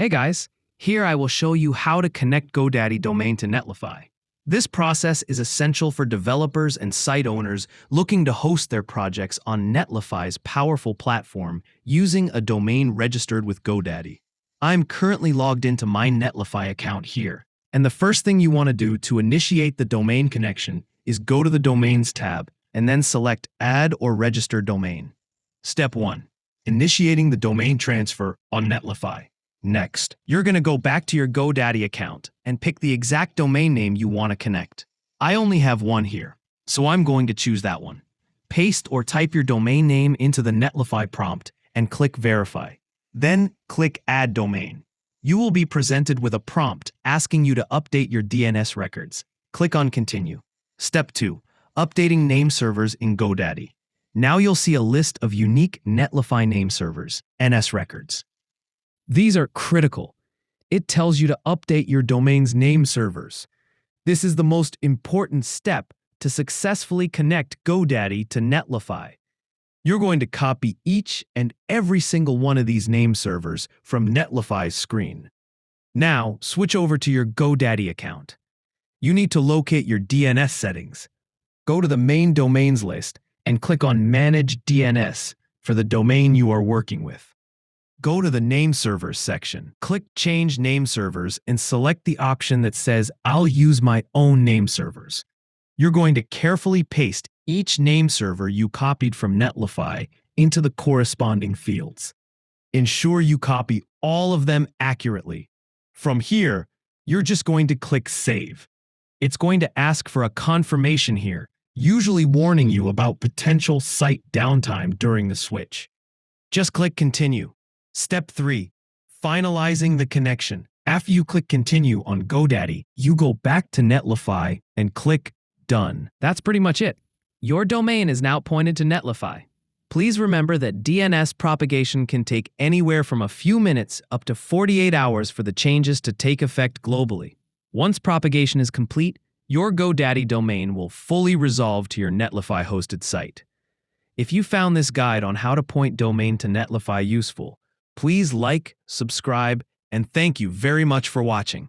Hey guys, here I will show you how to connect Godaddy domain to Netlify. This process is essential for developers and site owners looking to host their projects on Netlify's powerful platform using a domain registered with Godaddy. I'm currently logged into my Netlify account here, and the first thing you want to do to initiate the domain connection is go to the Domains tab and then select Add or Register Domain. Step 1. Initiating the domain transfer on Netlify. Next, you're going to go back to your Godaddy account and pick the exact domain name you want to connect. I only have one here, so I'm going to choose that one. Paste or type your domain name into the Netlify prompt and click Verify. Then click Add Domain. You will be presented with a prompt asking you to update your DNS records. Click on Continue. Step 2. Updating name servers in Godaddy. Now you'll see a list of unique Netlify name servers, NS records. These are critical. It tells you to update your domain's name servers. This is the most important step to successfully connect Godaddy to Netlify. You're going to copy each and every single one of these name servers from Netlify's screen. Now, switch over to your Godaddy account. You need to locate your DNS settings. Go to the main domains list and click on Manage DNS for the domain you are working with. Go to the Name Servers section, click Change Name Servers, and select the option that says, I'll use my own name servers. You're going to carefully paste each name server you copied from Netlify into the corresponding fields. Ensure you copy all of them accurately. From here, you're just going to click Save. It's going to ask for a confirmation here, usually warning you about potential site downtime during the switch. Just click Continue. Step 3. Finalizing the connection. After you click Continue on Godaddy, you go back to Netlify and click Done. That's pretty much it. Your domain is now pointed to Netlify. Please remember that DNS propagation can take anywhere from a few minutes up to 48 hours for the changes to take effect globally. Once propagation is complete, your Godaddy domain will fully resolve to your Netlify hosted site. If you found this guide on how to point domain to Netlify useful, please like, subscribe, and thank you very much for watching.